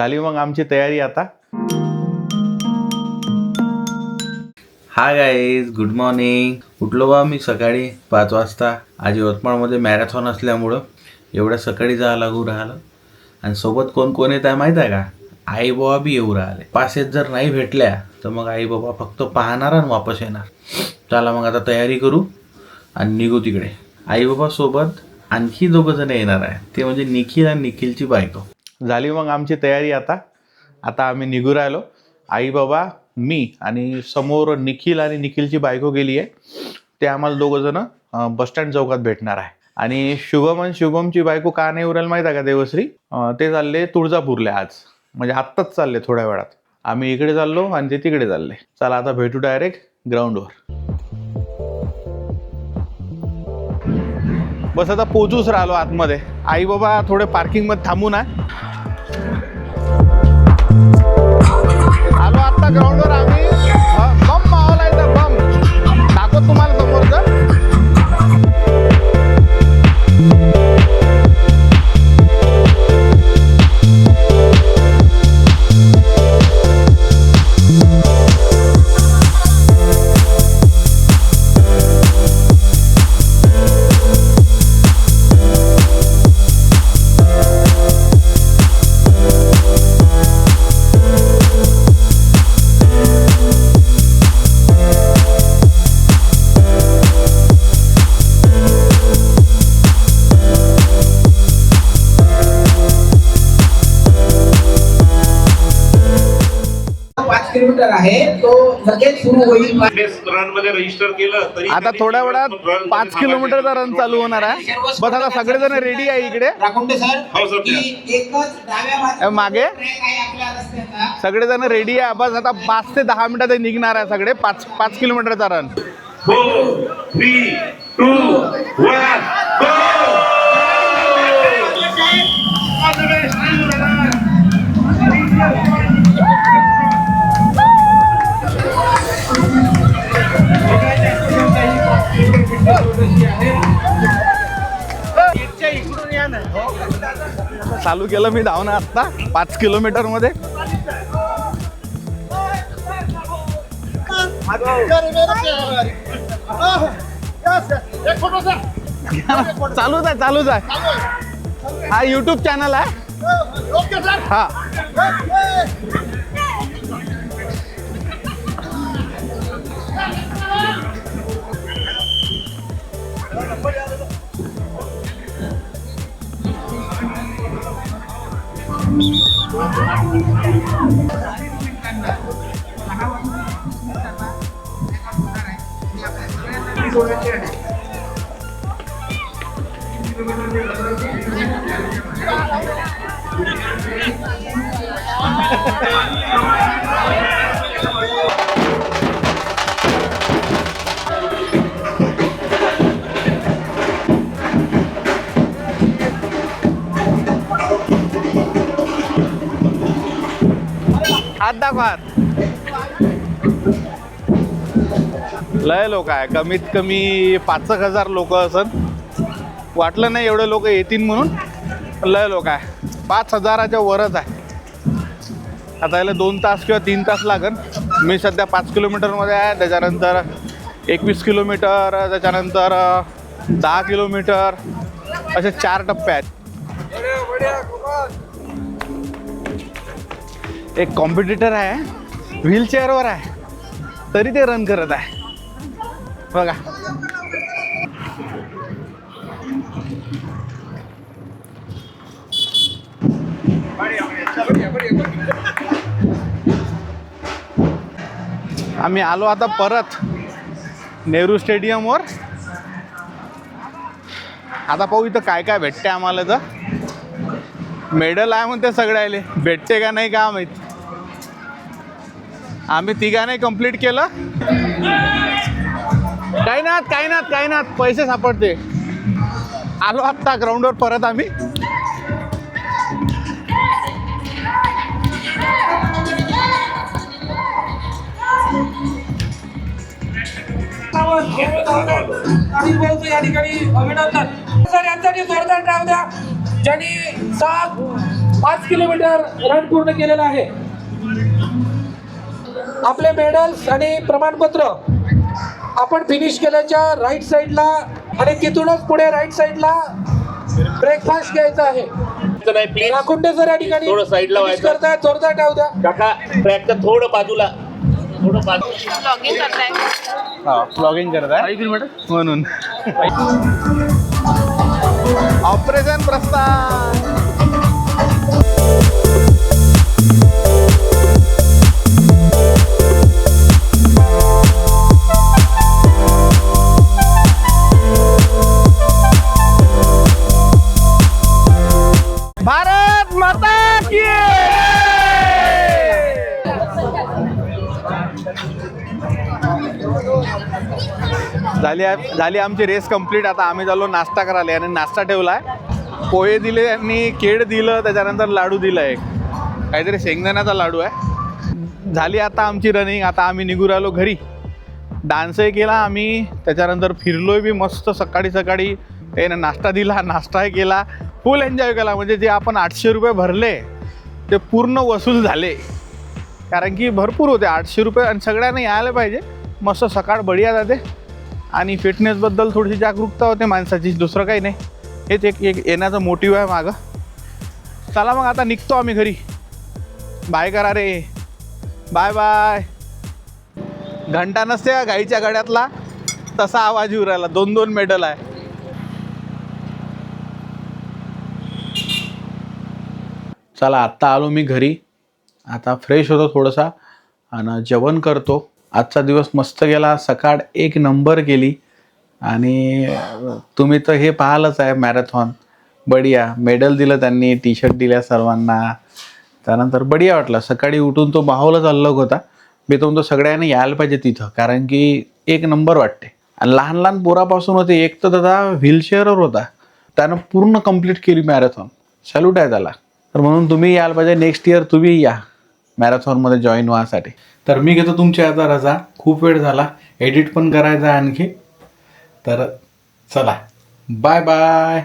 झाली मग आमची तयारी आता. Hi guys, good morning. उठलो बा मी सकाळी 5 वाजता. आज यवतमाळमध्ये मॅरेथॉन असल्यामुळं एवढ्या सकाळी जावं लागू राहिलं. आणि सोबत कोण कोण येत आहे माहीत आहे का? आई बाबा बी येऊ राहिले. पासेस जर नाही भेटल्या तर मग आई बाबा फक्त पाहणार आणि वापस येणार. चला मग आता तयारी करू आणि निघू तिकडे. आई बाबा सोबत आणखी 2 जण येणार आहे, ते म्हणजे निखिल आणि निखिलची बायको. झाली मग आमची तयारी आता. आता आम्ही निघू राहिलो. आई बाबा, मी आणि समोर निखिल आणि निखिलची बायको गेली आहे. ते आम्हाला 2 जण बसस्टँड चौकात भेटणार आहे. आणि शुभम आणि शुभमची बायको का नाही उरायला माहीत आहे का देवश्री? ते चालले तुळजापूरला आज, म्हणजे आत्ताच चालले थोड्या वेळात. आम्ही इकडे चाललो आणि ते तिकडे चालले. चला आता भेटू डायरेक्ट ग्राउंडवर. बस आता पोचूच राहिलो आतमध्ये. आई बाबा थोडे पार्किंगमध्ये थांबून आहे. आलो आता ग्राउंडवर आम्ही. बम माहोल आहे तर बम दाखवत तुम्हाला समोरचं. किलोमीटर आहे तो लगेच सुरू होईल. रन मध्ये रजिस्टर केलं तरी आता थोड्या वेळात 5 किलोमीटरचा रन चालू होणार आहे. बस आता सगळेजण रेडी आहे इकडे. राखोंडे सर, हो सर. एकच डाव्या बाजूला मागे ट्रॅक आहे आपल्या रस्त्याचा. सगळेजण रेडी आहे. बस आता 5 ते 10 मिनिटात निघणार आहे सगळे. 5 किलोमीटरचा रन. 4 3 2 1 चालू केलं मी धावणं आत्ता 5 किलोमीटर मध्ये. चालूच आहे. हा यूट्यूब चॅनल आहे. हा हात दाखवा. लय लोक आहे, कमीत कमी 5,000 लोक असत. वाटलं नाही एवढे लोक येतील म्हणून. लय लोक आहे, 5,000च्या वरच आहे. आता याला 2 तास किंवा 3 तास लागेल. मी सध्या 5 किलोमीटरमध्ये आहे. त्याच्यानंतर 21 किलोमीटर, त्याच्यानंतर 10 किलोमीटर, असे 4 टप्पे आहेत. एक कॉम्पिटिटर आहे, व्हीलचेअरवर आहे, तरी ते रन करत आहे बघा. आम्ही आलो आता परत नेहरू स्टेडियमवर. आता पाहू इथं काय काय भेटते आम्हाला. तर मेडल आहे म्हणते सगळ्याले, भेटते का नाही का माहित. आम्ही 3घांनी कंप्लीट केलं. काही ना पैसे सापडते. आलो आत्ता ग्राउंडवर परत आम्ही. आणि बोलतो या ठिकाणी अभिनंदन सर यांसाठी जोरदार राहू द्या. ज्यांनी 7 5 किलोमीटर रन पूर्ण केलेला आहे. आपले मेडल्स आणि प्रमाणपत्र आपण फिनिश केल्याच्या राईट साईडला आणि तिथूनच पुढे राईट साईडला ब्रेकफास्ट घ्यायचा आहे. नाही प्लीज राखुंडे सर या ठिकाणी थोडं साईडला finish व्हायचं. करताय. जोरदार टाळू द्या. काका ट्रॅकचं थोडं बाजूला ब्लॉगिंग करताय. ब्लॉगिंग करत आहे म्हणून. ऑपरेशन प्रस्थान. भारत माता की झाली आमची रेस कंप्लीट. आता आम्ही झालो नाश्ता करायला आणि नाश्ता ठेवलाय. पोहे दिले आणि केळ दिलं, त्याच्यानंतर लाडू दिला एक काहीतरी शेंगदाण्याचा लाडू आहे. झाली आता आमची रनिंग. आता आम्ही निघू राहिलो घरी. डान्सही केला आम्ही, त्याच्यानंतर फिरलोय बी मस्त. सकाळी सकाळी त्याने नाश्ता दिला, नाश्ताही केला, फुल एन्जॉय केला. म्हणजे जे आपण 800 रुपये भरले ते पूर्ण वसूल झाले. कारण की भरपूर होते 800 रुपये आणि सगळ्यांना यायला पाहिजे. मस्त सकाळ बढिया जाते आणि फिटनेसबद्दल थोडीशी जागरूकता होते माणसाची, दुसरं काही नाही. हेच एक येण्याचं मोटिव्ह आहे मागं. चला मग आता निघतो आम्ही घरी. बाय करा रे, बाय बाय. घंटा नसते का गाईच्या गड्यातला, तसा आवाज येऊ राहिला. 2-2 मेडल आहे. चला आत्ता आलो मी घरी. आता फ्रेश होतो थोडासा आणि जेवण करतो. आजचा दिवस मस्त गेला. सकाळ एक नंबर गेली आणि तुम्ही तर हे पाहालच आहे मॅरेथॉन. बढिया मेडल दिलं त्यांनी, टी शर्ट दिल्या सर्वांना. त्यानंतर बढिया वाटलं. सकाळी उठून तो माहोलच अलग होता. मी तो म्हणतो सगळ्यांनी यायला पाहिजे तिथं, कारण की एक नंबर वाटते. आणि लहान लहान पोरापासून होते. एक तर त्याचा व्हीलचेअरवर होता, त्यानं पूर्ण कंप्लीट केली मॅरेथॉन. सॅल्यूट आहे त्याला. तर म्हणून तुम्ही यायला पाहिजे. नेक्स्ट इयर तुम्ही या मॅरेथॉनमध्ये जॉईन व्हासाठी. तर मी घेतो तुमची आता रजा. खूप वेळ झाला, एडिट पण करायचा आणखी. तर चला बाय बाय.